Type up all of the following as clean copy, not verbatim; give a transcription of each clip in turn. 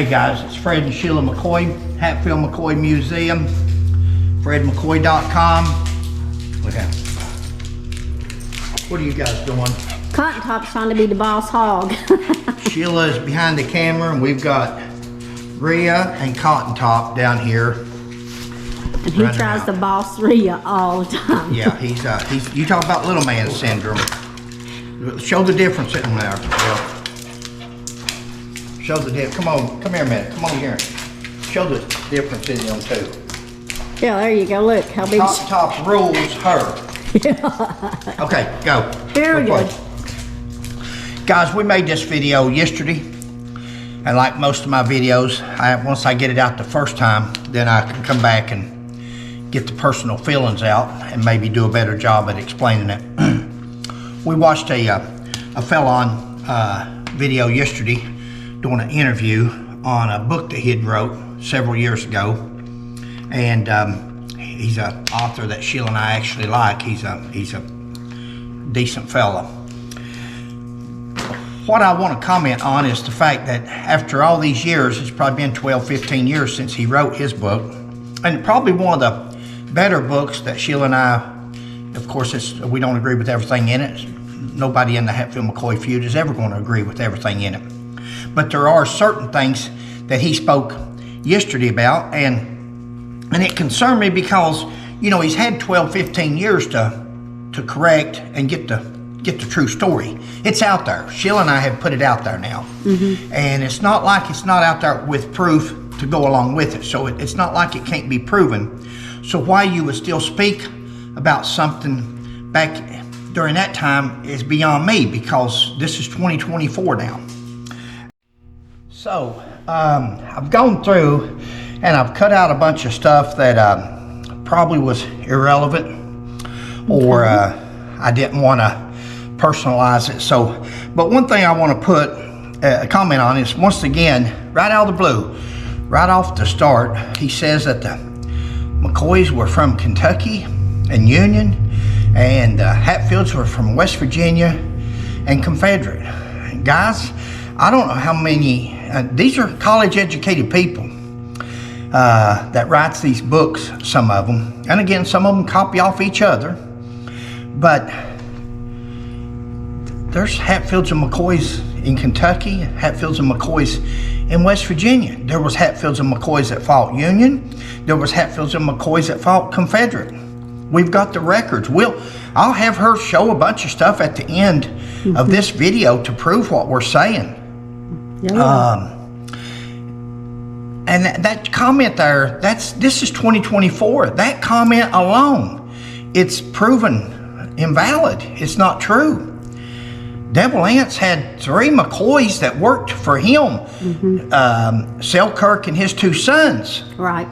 Hey guys, it's Fred and Sheila McCoy, Hatfield McCoy Museum, fredmccoy.com. Look at what are you guys doing? Cotton Top's trying to be the boss hog. Sheila is behind the camera, and we've got Rhea and Cotton Top down here. And he tries to boss Rhea all the time. Yeah, he's you talk about little man syndrome. Show the difference in there. Yeah. Show the difference. Come here a minute. Come on here. Show the difference in them too. Yeah, there you go. Look how big. Cotton Top rules her. Yeah. Okay, go. Very good. Guys, we made this video yesterday, and like most of my videos, once I get it out the first time, then I can come back and get the personal feelings out and maybe do a better job at explaining it. We watched a fella on video yesterday doing an interview on a book that he'd wrote several years ago, and he's an author that Sheila and I actually like. He's a decent fella. What I want to comment on is the fact that after all these years, it's probably been 12, 15 years since he wrote his book, and probably one of the better books that Sheila and I, of course, we don't agree with everything in it. Nobody in the Hatfield McCoy feud is ever going to agree with everything in it. But there are certain things that he spoke yesterday about, and it concerned me because, you know, he's had 12, 15 years to correct and get the true story. It's out there. Sheila and I have put it out there now. Mm-hmm. And it's not like it's not out there with proof to go along with it. So it's not like it can't be proven. So why you would still speak about something back during that time is beyond me, because this is 2024 now. So I've gone through and I've cut out a bunch of stuff that probably was irrelevant, or I didn't want to personalize it. So, but one thing I want to put a comment on is, once again, right out of the blue, right off the start, he says that the McCoys were from Kentucky and Union, and the Hatfields were from West Virginia and Confederate. And guys, I don't know how many, these are college educated people that writes these books, some of them. And again, some of them copy off each other. But there's Hatfields and McCoys in Kentucky, Hatfields and McCoys in West Virginia. There was Hatfields and McCoys that fought Union. There was Hatfields and McCoys that fought Confederate. We've got the records. I'll have her show a bunch of stuff at the end of this video to prove what we're saying. Yeah. And that comment there, this is 2024. That comment alone, it's proven invalid. It's not true. Devil Anse had 3 McCoys that worked for him. Selkirk and his 2 sons. Right.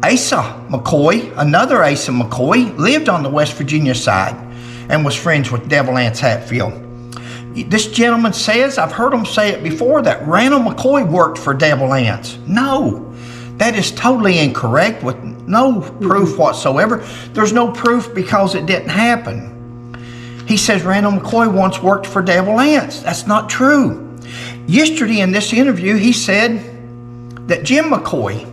Asa McCoy, another Asa McCoy, lived on the West Virginia side and was friends with Devil Anse Hatfield. This gentleman says, I've heard him say it before, that Randall McCoy worked for Devil Anse. No, that is totally incorrect with no proof whatsoever. There's no proof because it didn't happen. He says Randall McCoy once worked for Devil Anse. That's not true. Yesterday in this interview, he said that Jim McCoy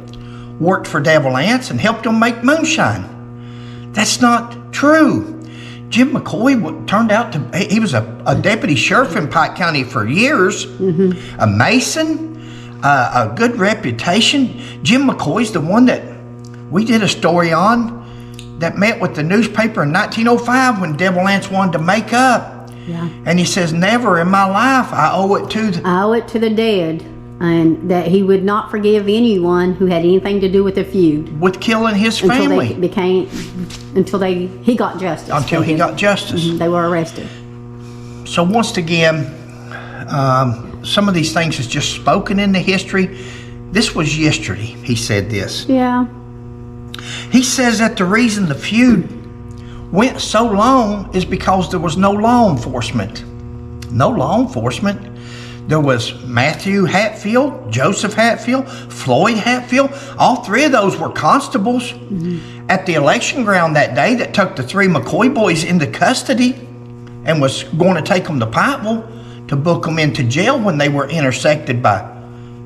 worked for Devil Anse and helped him make moonshine. That's not true. Jim McCoy turned out to, he was a deputy sheriff in Pike County for years, a Mason, a good reputation. Jim McCoy's the one that we did a story on that met with the newspaper in 1905 when Devil Anse wanted to make up. Yeah. And he says, never in my life, I owe it to the dead. And that he would not forgive anyone who had anything to do with the feud. With killing his family. Until he got justice. Until he got justice. They were arrested. So once again, some of these things is just spoken into history. This was yesterday, he said this. Yeah. He says that the reason the feud went so long is because there was no law enforcement. No law enforcement. There was Matthew Hatfield, Joseph Hatfield, Floyd Hatfield. All 3 of those were constables at the election ground that day that took the 3 McCoy boys into custody and was going to take them to Pikeville to book them into jail when they were intersected by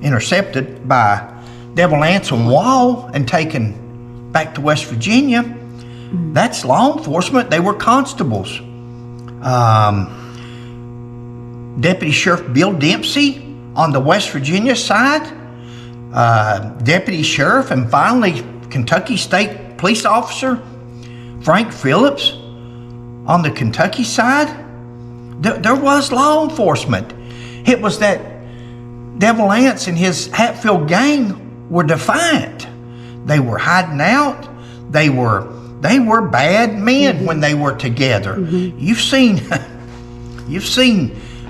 intercepted by Devil Anse and Wall and taken back to West Virginia. That's law enforcement. They were constables. Deputy Sheriff Bill Dempsey on the West Virginia side, Deputy Sheriff, and finally Kentucky State Police Officer Frank Phillips on the Kentucky side. There was law enforcement. It was that Devil Anse and his Hatfield gang were defiant. They were hiding out. They were bad men when they were together. You've seen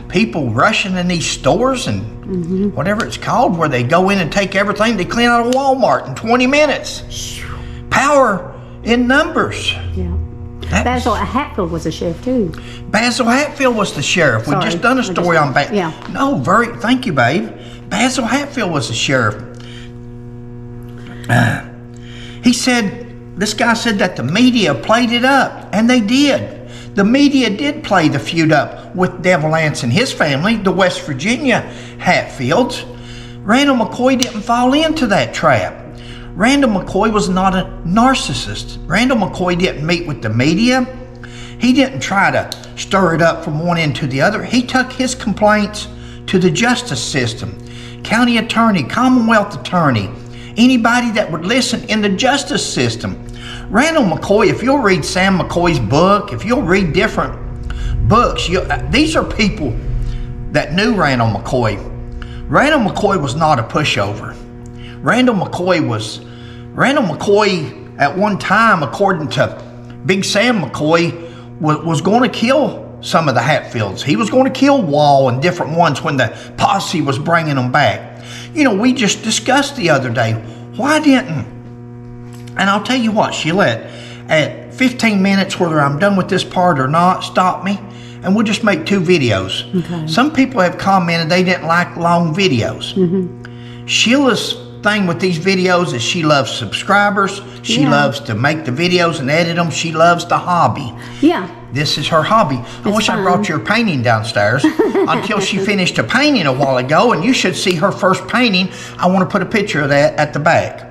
people rushing in these stores and whatever it's called, where they go in and take everything they clean out of Walmart in 20 minutes. Power in numbers. Yeah. Basil Hatfield was a sheriff too. Basil Hatfield was the sheriff. We've just done a story on Basil. Yeah. No, thank you, babe. Basil Hatfield was the sheriff. This guy said that the media played it up, and they did. The media did play the feud up with Devil Anse and his family, the West Virginia Hatfields. Randall McCoy didn't fall into that trap. Randall McCoy was not a narcissist. Randall McCoy didn't meet with the media. He didn't try to stir it up from one end to the other. He took his complaints to the justice system. County attorney, Commonwealth attorney, anybody that would listen in the justice system. Randall McCoy, if you'll read Sam McCoy's book, if you'll read different books, these are people that knew Randall McCoy. Randall McCoy was not a pushover. Randall McCoy at one time, according to Big Sam McCoy, was going to kill some of the Hatfields. He was going to kill Wall and different ones when the posse was bringing them back. We just discussed the other day, why didn't, and I'll tell you what, Sheila, at 15 minutes, whether I'm done with this part or not, stop me, and we'll just make 2 videos. Okay. Some people have commented they didn't like long videos. Sheila's thing with these videos is she loves subscribers. She loves to make the videos and edit them. She loves the hobby. Yeah. This is her hobby. I wish I brought your painting downstairs until she finished a painting a while ago, and you should see her first painting. I want to put a picture of that at the back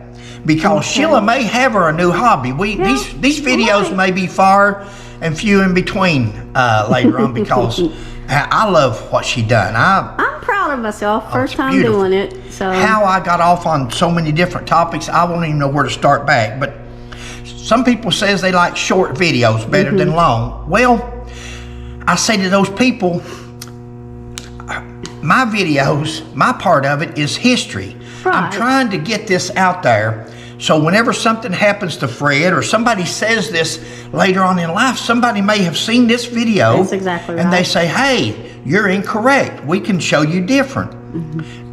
because Sheila may have her a new hobby. These videos may be far and few in between later on because I love what she done. I'm proud of myself. First time doing it. So how I got off on so many different topics, I won't even know where to start back. But some people says they like short videos better than long. Well, I say to those people, my videos, my part of it is history. Right. I'm trying to get this out there. So whenever something happens to Fred or somebody says this later on in life, somebody may have seen this video. That's exactly right. And they say, hey, you're incorrect. We can show you different.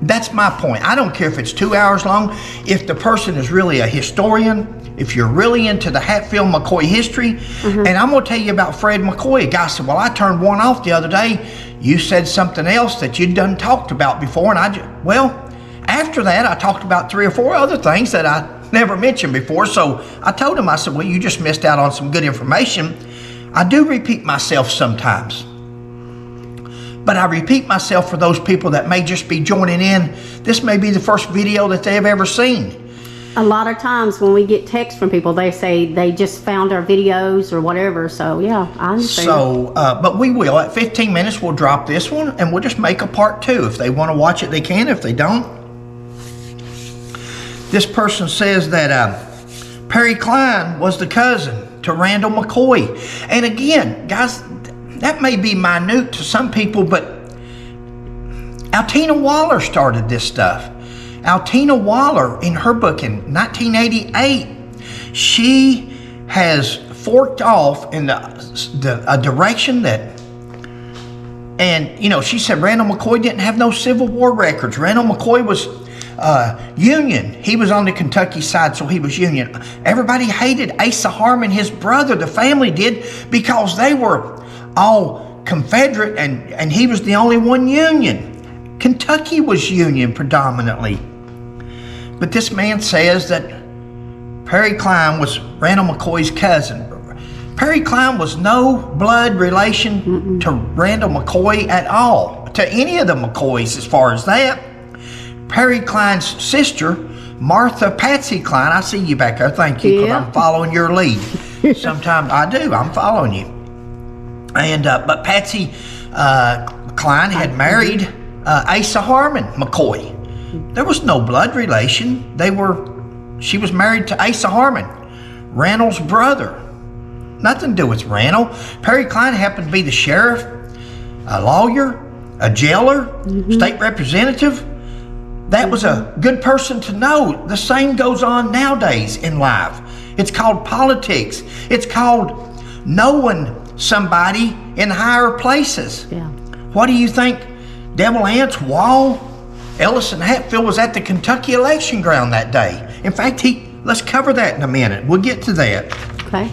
That's my point. I don't care if it's 2 hours long. If the person is really a historian, if you're really into the Hatfield McCoy history, and I'm going to tell you about Fred McCoy. A guy said, well, I turned one off the other day. You said something else that you'd done talked about before. And after that, I talked about 3 or 4 other things that I never mentioned before. So I told him, I said, well, you just missed out on some good information. I do repeat myself sometimes. But I repeat myself for those people that may just be joining in. This may be the first video that they've ever seen. A lot of times when we get texts from people, they say they just found our videos or whatever. So, yeah, I understand. So, but we will. At 15 minutes, we'll drop this one, and we'll just make a part 2. If they want to watch it, they can. If they don't. This person says that Perry Klein was the cousin to Randall McCoy. And again, guys, that may be minute to some people, but Altina Waller started this stuff. Altina Waller, in her book in 1988, she has forked off in a direction that, and she said Randall McCoy didn't have no Civil War records. Randall McCoy was Union. He was on the Kentucky side, so he was Union. Everybody hated Asa Harmon, his brother. The family did because they were all Confederate, and he was the only one Union. Kentucky was Union predominantly. But this man says that Perry Klein was Randall McCoy's cousin. Perry Klein was no blood relation to Randall McCoy at all, to any of the McCoys as far as that. Perry Cline's sister, Martha Patsy Cline. I see you back there. Thank you, because Yeah. I'm following your lead. Sometimes I do. I'm following you. And but Patsy Cline had married Asa Harmon McCoy. There was no blood relation. She was married to Asa Harmon, Randall's brother. Nothing to do with Randall. Perry Cline happened to be the sheriff, a lawyer, a jailer, state representative. That was a good person to know. The same goes on nowadays in life. It's called politics. It's called knowing somebody in higher places. Yeah. What do you think? Devil Anse, Wall, Ellis, and Hatfield was at the Kentucky election ground that day. In fact, let's cover that in a minute. We'll get to that. Okay.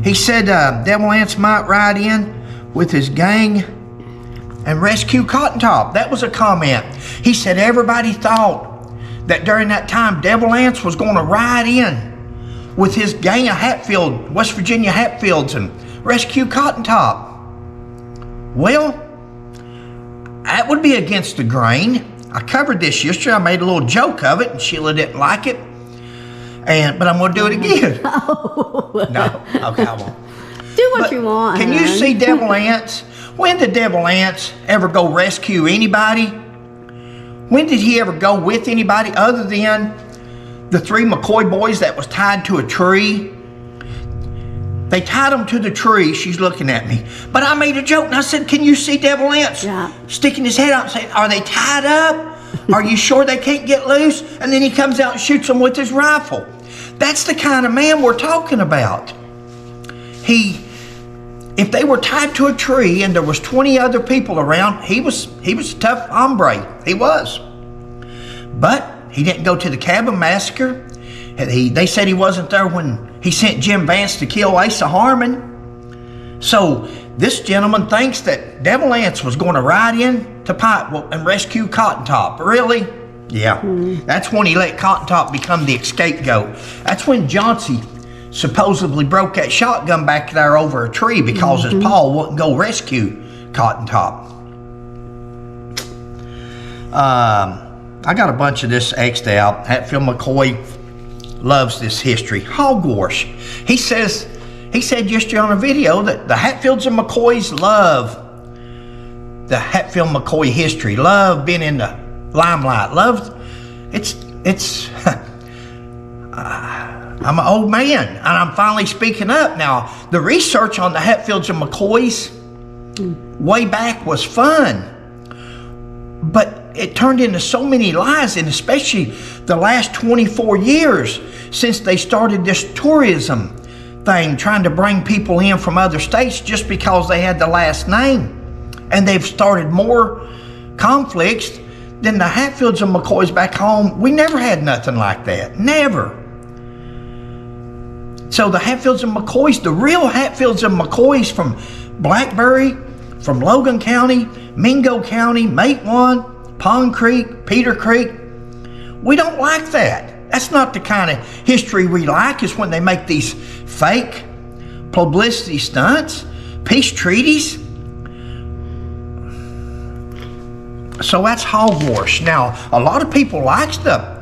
He said Devil Anse might ride in with his gang and rescue Cotton Top. That was a comment. He said everybody thought that during that time Devil Anse was going to ride in with his gang of Hatfield, West Virginia Hatfields, and rescue Cotton Top. Well, that would be against the grain. I covered this yesterday. I made a little joke of it, and Sheila didn't like it. But I'm going to do it again. No, okay, I won't. Do what you want. Can you see Devil Anse? When did Devil Anse ever go rescue anybody? When did he ever go with anybody other than the 3 McCoy boys that was tied to a tree? They tied them to the tree. She's looking at me. But I made a joke and I said, can you see Devil Anse sticking his head out and saying, are they tied up? Are you sure they can't get loose? And then he comes out and shoots them with his rifle. That's the kind of man we're talking about. If they were tied to a tree and there was 20 other people around, he was a tough hombre. He was. But he didn't go to the cabin massacre. They said he wasn't there when he sent Jim Vance to kill Asa Harmon. So this gentleman thinks that Devil Anse was going to ride in to Pikeville and rescue Cotton Top. Really? Yeah. That's when he let Cotton Top become the scapegoat. That's when Johnsy supposedly broke that shotgun back there over a tree because his paw wouldn't go rescue Cotton Top. I got a bunch of this X'd out. Hatfield McCoy loves this history. Hogwash. He said yesterday on a video that the Hatfields and McCoys love the Hatfield McCoy history, love being in the limelight, I'm an old man, and I'm finally speaking up. Now, the research on the Hatfields and McCoys way back was fun, but it turned into so many lies, and especially the last 24 years since they started this tourism thing, trying to bring people in from other states just because they had the last name. And they've started more conflicts than the Hatfields and McCoys back home. We never had nothing like that. Never. So the Hatfields and McCoys, the real Hatfields and McCoys from Blackberry, from Logan County, Mingo County, Matewan, Pond Creek, Peter Creek, we don't like that. That's not the kind of history we like. Is when they make these fake publicity stunts, peace treaties. So that's hogwash. Now, a lot of people likes the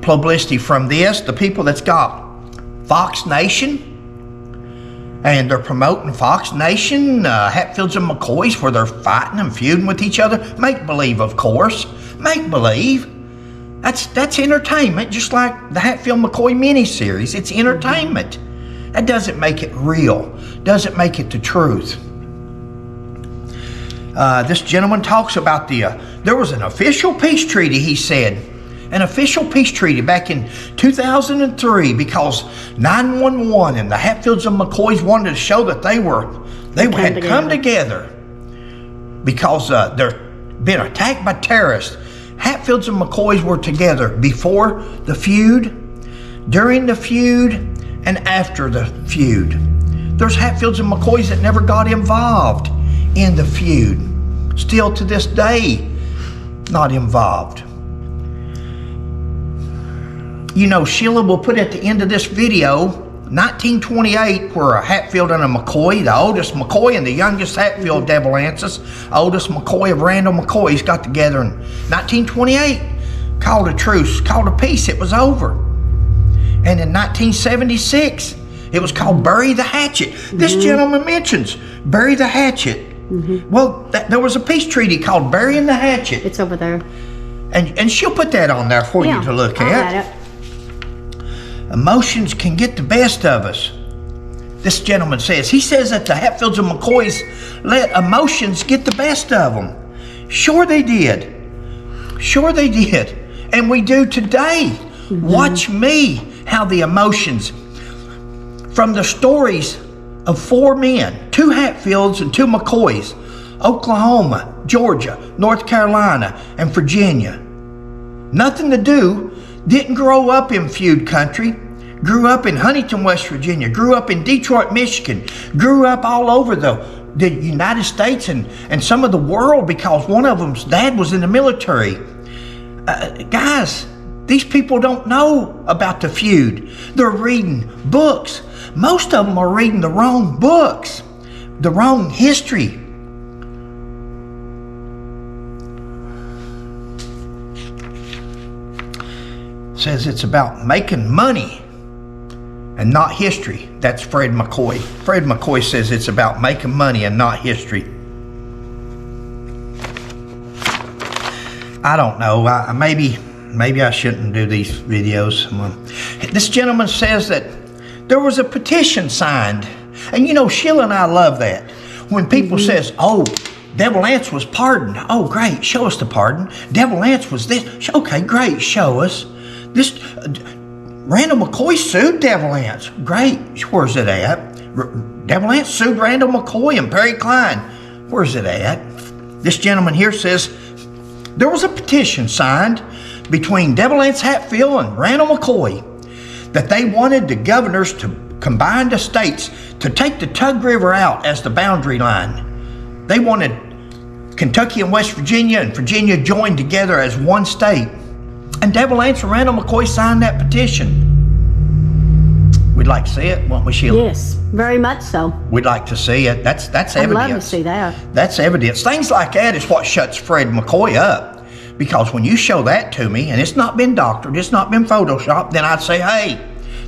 publicity from this. The people that's got Fox Nation, and they're promoting Fox Nation, Hatfields and McCoys, where they're fighting and feuding with each other. Make believe, of course. Make believe. That's entertainment, just like the Hatfield McCoy miniseries. It's entertainment. That doesn't make it real. Doesn't make it the truth. This gentleman talks about there was an official peace treaty, he said. An official peace treaty back in 2003 because 911 and the Hatfields and McCoys wanted to show that they had come together because they're been attacked by terrorists. Hatfields and McCoys were together before the feud, during the feud, and after the feud. There's Hatfields and McCoys that never got involved in the feud. Still to this day, not involved. You know, Sheila will put at the end of this video 1928 were a Hatfield and a McCoy, the oldest McCoy and the youngest Hatfield Devil Ances. Oldest McCoy of Randall McCoy's got together in 1928, called a truce, called a peace. It was over. And in 1976, it was called Bury the Hatchet. This gentleman mentions Bury the Hatchet. Well, there was a peace treaty called Burying the Hatchet. It's over there. And she'll put that on there for you to look at. Got it. Emotions can get the best of us. This gentleman says, he says that the Hatfields and McCoys let emotions get the best of them. Sure they did. Sure they did. And we do today. Watch me, how the emotions from the stories of 4 men, 2 Hatfields and 2 McCoys, Oklahoma, Georgia, North Carolina, and Virginia. Nothing to do, didn't grow up in feud country, grew up in Huntington, West Virginia, grew up in Detroit, Michigan, grew up all over the United States and some of the world because one of them's dad was in the military. Guys, these people don't know about the feud. They're reading books. Most of them are reading the wrong books, the wrong history. Says it's about making money and not history. That's Fred McCoy. Fred McCoy says it's about making money and not history. I don't know. Maybe I shouldn't do these videos. This gentleman says that there was a petition signed. And you know, Sheila and I love that. When people says, oh, Devil Anse was pardoned. Oh, great, show us the pardon. Devil Anse was this. Okay, great, show us. This Randall McCoy sued Devil Anse. Great, where's it at? Devil Anse sued Randall McCoy and Perry Klein. Where's it at? This gentleman here says there was a petition signed between Devil Anse Hatfield and Randall McCoy that they wanted the governors to combine the states to take the Tug River out as the boundary line. They wanted Kentucky and West Virginia and Virginia joined together as one state. And Devil Anse and Randall McCoy signed that petition. We'd like to see it, won't we, Sheila? Yes, very much so. We'd like to see it. That's evidence. I'd love to see that. That's evidence. Things like that is what shuts Fred McCoy up. Because when you show that to me, and it's not been doctored, it's not been photoshopped, then I'd say, hey,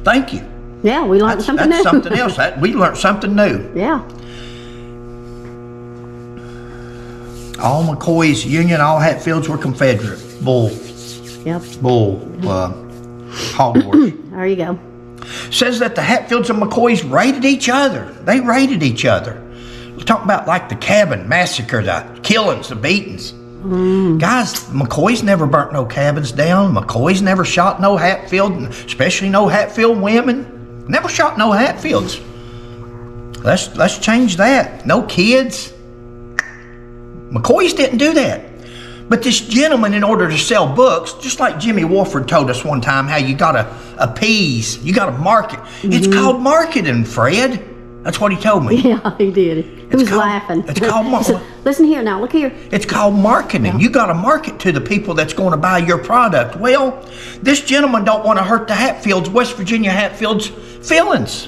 thank you. Yeah, we learned something new. That's something else. We learned something new. Yeah. All McCoys Union, all Hatfields were Confederate. Bull. Yep. Bull. Hogwash. There you go. Says that the Hatfields and McCoys raided each other. They raided each other. Talk about like the cabin massacre, the killings, the beatings. Guys, McCoys never burnt no cabins down. McCoys never shot no Hatfield, especially no Hatfield women. Never shot no Hatfields. Let's change that. No kids. McCoys didn't do that. But this gentleman, in order to sell books, just like Jimmy Wolford told us one time, how you gotta appease, you gotta market. It's called marketing, Fred. That's what he told me. Yeah, he did. He was laughing. It's called marketing. Listen here now, look here. It's called marketing. Yeah. You got to market to the people that's going to buy your product. Well, this gentleman don't want to hurt the Hatfields, West Virginia Hatfields' feelings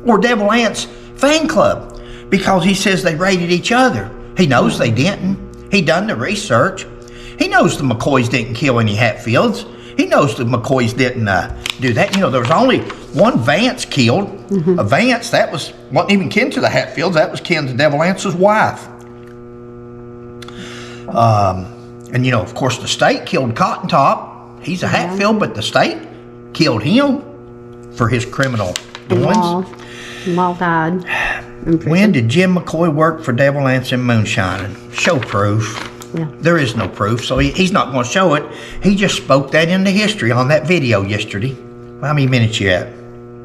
or Devil Anse fan club because he says they raided each other. He knows they didn't. He done the research. He knows the McCoys didn't kill any Hatfields. He knows the McCoys didn't do that. You know, there was only one Vance killed. A Vance, that wasn't even kin to the Hatfields. That was kin to Devil Anse's wife. And, you know, of course, the state killed Cotton Top. He's a Hatfield, but the state killed him for his criminal doings. Law died. When did Jim McCoy work for Devil Anse and moonshining? Show proof. Yeah. There is no proof, so he's not going to show it. He just spoke that into history on that video yesterday. How many minutes you at?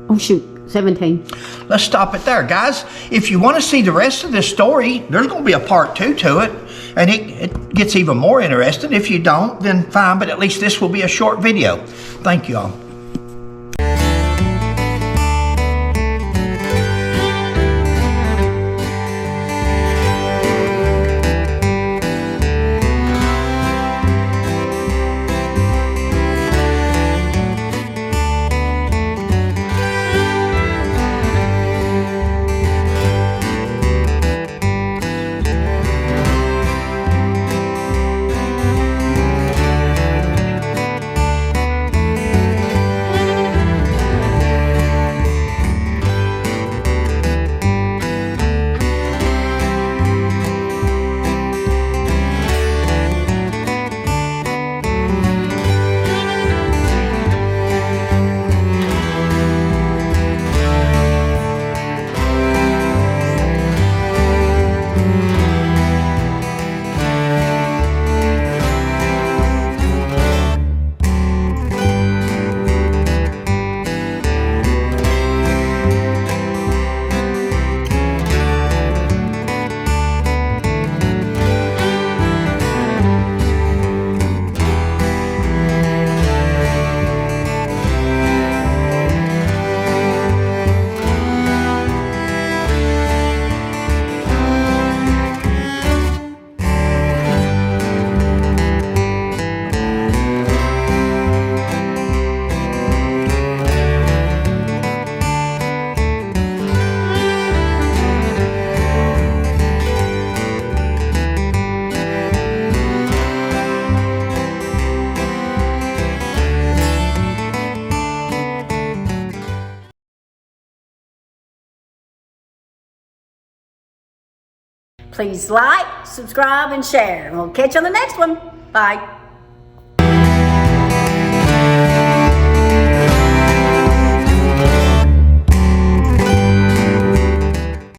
Oh, shoot. 17. Let's stop it there, guys. If you want to see the rest of this story, there's going to be a part 2 to it, and it gets even more interesting. If you don't, then fine, but at least this will be a short video. Thank you all. Please like, subscribe, and share. And we'll catch you on the next one. Bye.